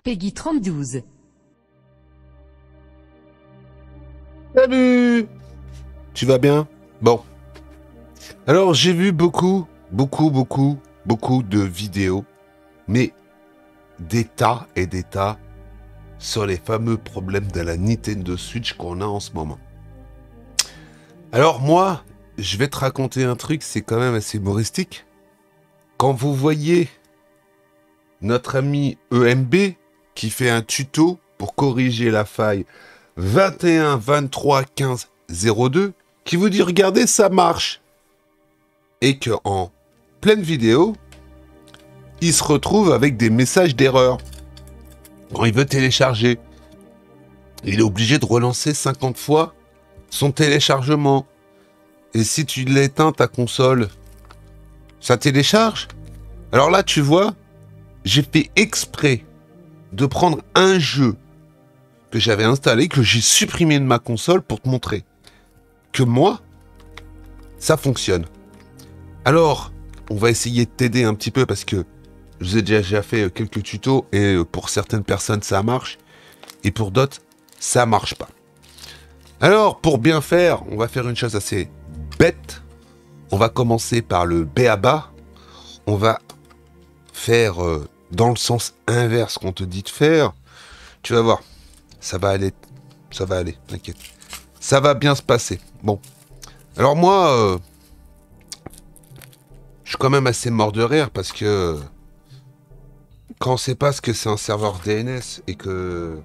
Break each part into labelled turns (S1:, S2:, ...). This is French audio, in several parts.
S1: Peggy 3012.
S2: Salut! Tu vas bien? Bon. Alors, j'ai vu beaucoup de vidéos, mais des tas et des tas sur les fameux problèmes de la Nintendo Switch qu'on a en ce moment. Alors moi, je vais te raconter un truc, c'est quand même assez humoristique. Quand vous voyez notre ami EMB qui fait un tuto pour corriger la faille 21 23 15 02, qui vous dit regardez ça marche, et que en pleine vidéo, il se retrouve avec des messages d'erreur. Quand il veut télécharger, il est obligé de relancer 50 fois son téléchargement. Et si tu l'éteins ta console, ça télécharge. Alors là, tu vois, j'ai fait exprès de prendre un jeu que j'avais installé, que j'ai supprimé de ma console pour te montrer que moi, ça fonctionne. Alors, on va essayer de t'aider un petit peu parce que je vous ai déjà fait quelques tutos et pour certaines personnes, ça marche. Et pour d'autres, ça marche pas. Alors, pour bien faire, on va faire une chose assez bête. On va commencer par le b.a.-ba. On va faire dans le sens inverse qu'on te dit de faire. Tu vas voir, ça va aller, t'inquiète. Ça va bien se passer. Bon, alors moi, je suis quand même assez mort de rire parce que quand on sait pas ce que c'est un serveur DNS et que...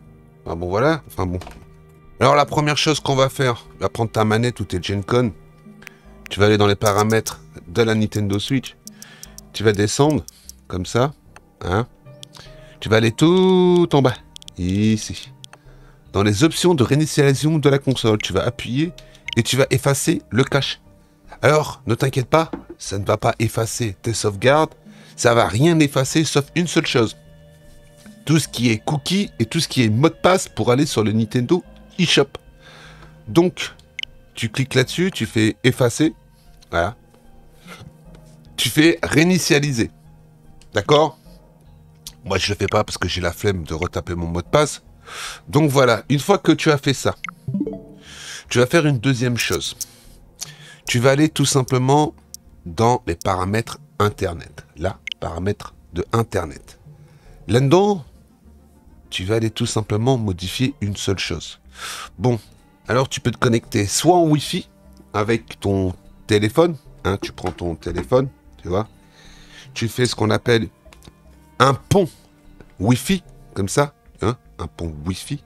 S2: Ah bon, voilà, enfin bon. Alors la première chose qu'on va faire, tu vas prendre ta manette ou tes Gen-Con, tu vas aller dans les paramètres de la Nintendo Switch, tu vas descendre, comme ça, hein. Tu vas aller tout en bas, ici. Dans les options de réinitialisation de la console, tu vas appuyer et tu vas effacer le cache. Alors, ne t'inquiète pas, ça ne va pas effacer tes sauvegardes, ça va rien effacer sauf une seule chose. Tout ce qui est cookie et tout ce qui est mot de passe pour aller sur le Nintendo eShop. Donc, tu cliques là-dessus, tu fais effacer, voilà. Tu fais réinitialiser, d'accord? Moi, je le fais pas parce que j'ai la flemme de retaper mon mot de passe. Donc voilà, une fois que tu as fait ça, tu vas faire une deuxième chose. Tu vas aller tout simplement dans les paramètres Internet. Là, paramètres de Internet. Là-dedans, tu vas aller tout simplement modifier une seule chose. Bon, alors tu peux te connecter soit en Wi-Fi avec ton téléphone. Hein, tu prends ton téléphone, tu vois. Tu fais ce qu'on appelle un pont Wi-Fi, comme ça. Hein, un pont Wi-Fi.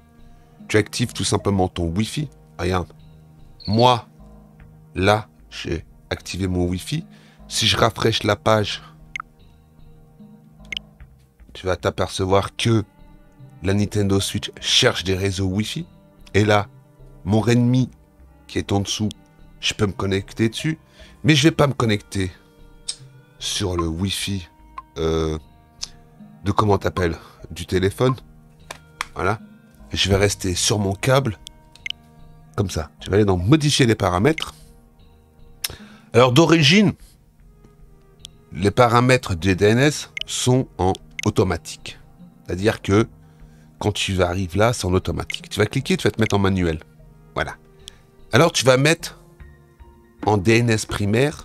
S2: Tu actives tout simplement ton Wi-Fi. Regarde. Moi, là, j'ai activé mon Wi-Fi. Si je rafraîchis la page, tu vas t'apercevoir que la Nintendo Switch cherche des réseaux Wi-Fi. Et là, mon Redmi qui est en dessous, je peux me connecter dessus. Mais je vais pas me connecter sur le Wi-Fi de comment t'appelles, du téléphone. Voilà. Je vais rester sur mon câble. Comme ça. Je vais aller dans modifier les paramètres. Alors d'origine, les paramètres du DNS sont en automatique. C'est-à-dire que quand tu arrives là, c'est en automatique. Tu vas cliquer, tu vas te mettre en manuel. Voilà. Alors tu vas mettre en DNS primaire.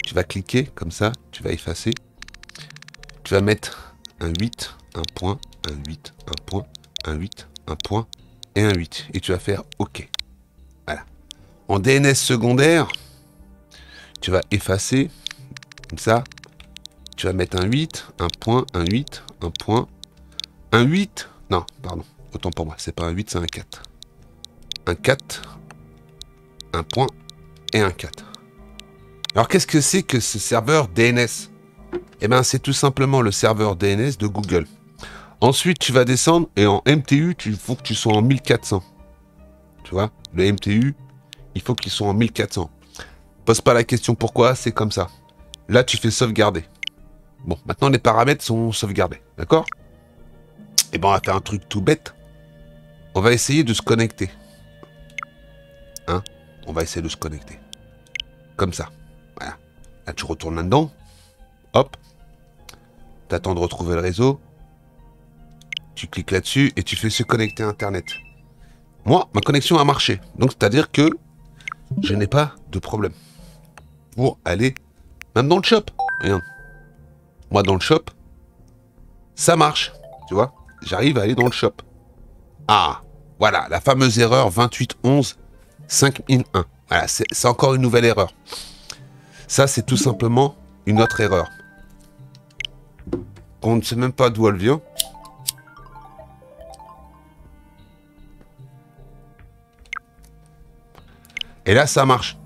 S2: Tu vas cliquer comme ça, tu vas effacer. Tu vas mettre un 8, un point, un 8, un point, un 8, un point et un 8. Et tu vas faire OK. Voilà. En DNS secondaire, tu vas effacer comme ça. Tu vas mettre un 8, un point, un 8, un point, un 8. Non, pardon. Autant pour moi. C'est pas un 8, c'est un 4. Un 4, un point et un 4. Alors, qu'est-ce que c'est que ce serveur DNS? Eh bien, c'est tout simplement le serveur DNS de Google. Ensuite, tu vas descendre et en MTU, il faut que tu sois en 1400. Tu vois, le MTU, il faut qu'il soit en 1400. Pose pas la question pourquoi, c'est comme ça. Là, tu fais sauvegarder. Bon, maintenant, les paramètres sont sauvegardés. D'accord? Et ben, on va faire un truc tout bête. On va essayer de se connecter. Hein? On va essayer de se connecter. Comme ça. Voilà. Là, tu retournes là-dedans. Hop. T'attends de retrouver le réseau. Tu cliques là-dessus et tu fais se connecter à Internet. Moi, ma connexion a marché. Donc, c'est-à-dire que je n'ai pas de problème pour aller même dans le shop. Regarde. Moi, dans le shop, ça marche. Tu vois, j'arrive à aller dans le shop. Ah, voilà, la fameuse erreur 2811 5001. Voilà, c'est encore une nouvelle erreur. Ça, c'est tout simplement une autre erreur. On ne sait même pas d'où elle vient. Et là, ça marche.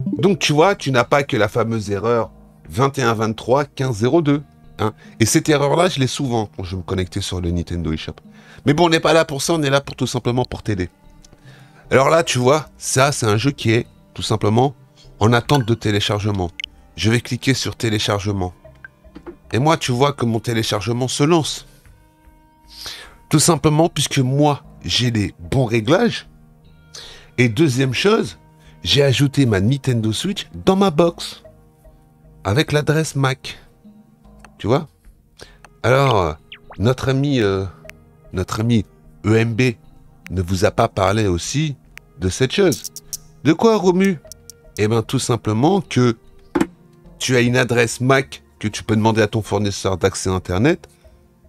S2: Donc, tu vois, tu n'as pas que la fameuse erreur 2123 1502. Hein. Et cette erreur-là, je l'ai souvent quand je me connectais sur le Nintendo eShop. Mais bon, on n'est pas là pour ça, on est là pour tout simplement pour t'aider. Alors là, tu vois, ça, c'est un jeu qui est tout simplement en attente de téléchargement. Je vais cliquer sur téléchargement. Et moi, tu vois que mon téléchargement se lance. Tout simplement puisque moi, j'ai les bons réglages. Et deuxième chose, j'ai ajouté ma Nintendo Switch dans ma box. Avec l'adresse MAC. Tu vois? Alors, notre ami EMB ne vous a pas parlé aussi de cette chose. De quoi, Romu? Eh bien, tout simplement que tu as une adresse MAC que tu peux demander à ton fournisseur d'accès Internet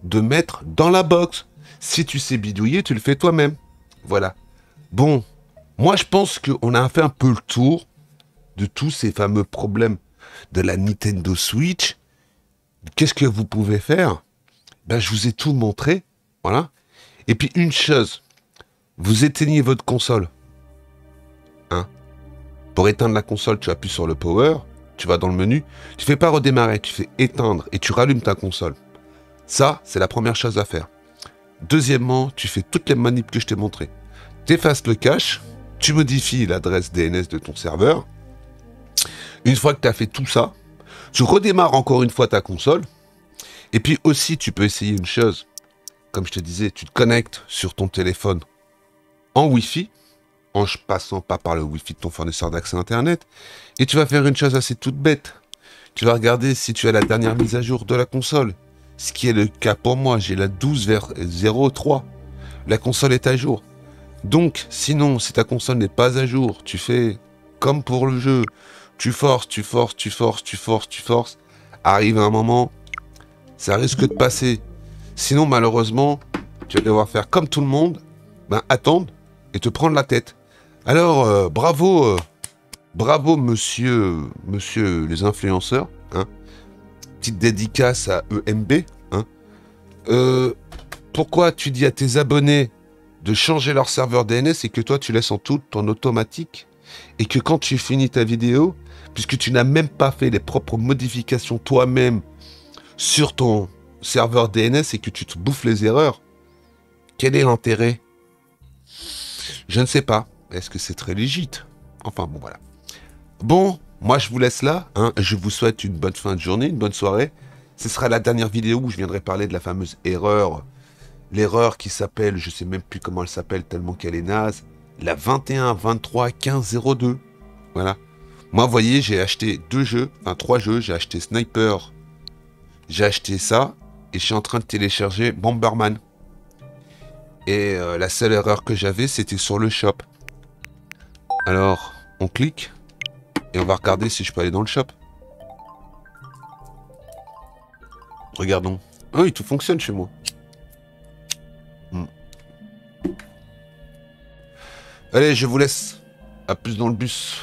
S2: de mettre dans la box. Si tu sais bidouiller, tu le fais toi-même. Voilà. Bon, moi, je pense qu'on a fait un peu le tour de tous ces fameux problèmes de la Nintendo Switch. Qu'est-ce que vous pouvez faire? Ben, je vous ai tout montré. Voilà. Et puis, une chose. Vous éteignez votre console. Hein? Pour éteindre la console, tu appuies sur le power. Tu vas dans le menu. Tu fais pas redémarrer. Tu fais éteindre et tu rallumes ta console. Ça, c'est la première chose à faire. Deuxièmement, tu fais toutes les manips que je t'ai montrées. Tu effaces le cache. Tu modifies l'adresse DNS de ton serveur. Une fois que tu as fait tout ça, tu redémarres encore une fois ta console. Et puis aussi, tu peux essayer une chose. Comme je te disais, tu te connectes sur ton téléphone en Wi-Fi, en passant pas par le Wi-Fi de ton fournisseur d'accès Internet. Et tu vas faire une chose assez toute bête. Tu vas regarder si tu as la dernière mise à jour de la console. Ce qui est le cas pour moi, j'ai la 12.03. La console est à jour. Donc, sinon, si ta console n'est pas à jour, tu fais comme pour le jeu. Tu forces. Arrive un moment, ça risque de passer. Sinon, malheureusement, tu vas devoir faire comme tout le monde, attendre et te prendre la tête. Alors, bravo, monsieur les influenceurs. Hein. Petite dédicace à EMB. Hein. Pourquoi tu dis à tes abonnés de changer leur serveur DNS et que toi tu laisses en tout en automatique et que quand tu finis ta vidéo, puisque tu n'as même pas fait les propres modifications toi-même sur ton serveur DNS et que tu te bouffes les erreurs, quel est l'intérêt? Je ne sais pas. Est-ce que c'est très légitime? Enfin bon, voilà. Bon, moi je vous laisse là. Hein. Je vous souhaite une bonne fin de journée, une bonne soirée. Ce sera la dernière vidéo où je viendrai parler de la fameuse erreur. L'erreur qui s'appelle, je sais même plus comment elle s'appelle tellement qu'elle est naze, la 21-23-15-02. Voilà. Moi, vous voyez, j'ai acheté 3 jeux. J'ai acheté Sniper, j'ai acheté ça, et je suis en train de télécharger Bomberman. Et la seule erreur que j'avais, c'était sur le shop. Alors, on clique, et on va regarder si je peux aller dans le shop. Regardons. Ah oui, tout fonctionne chez moi. Allez, je vous laisse. À plus dans le bus.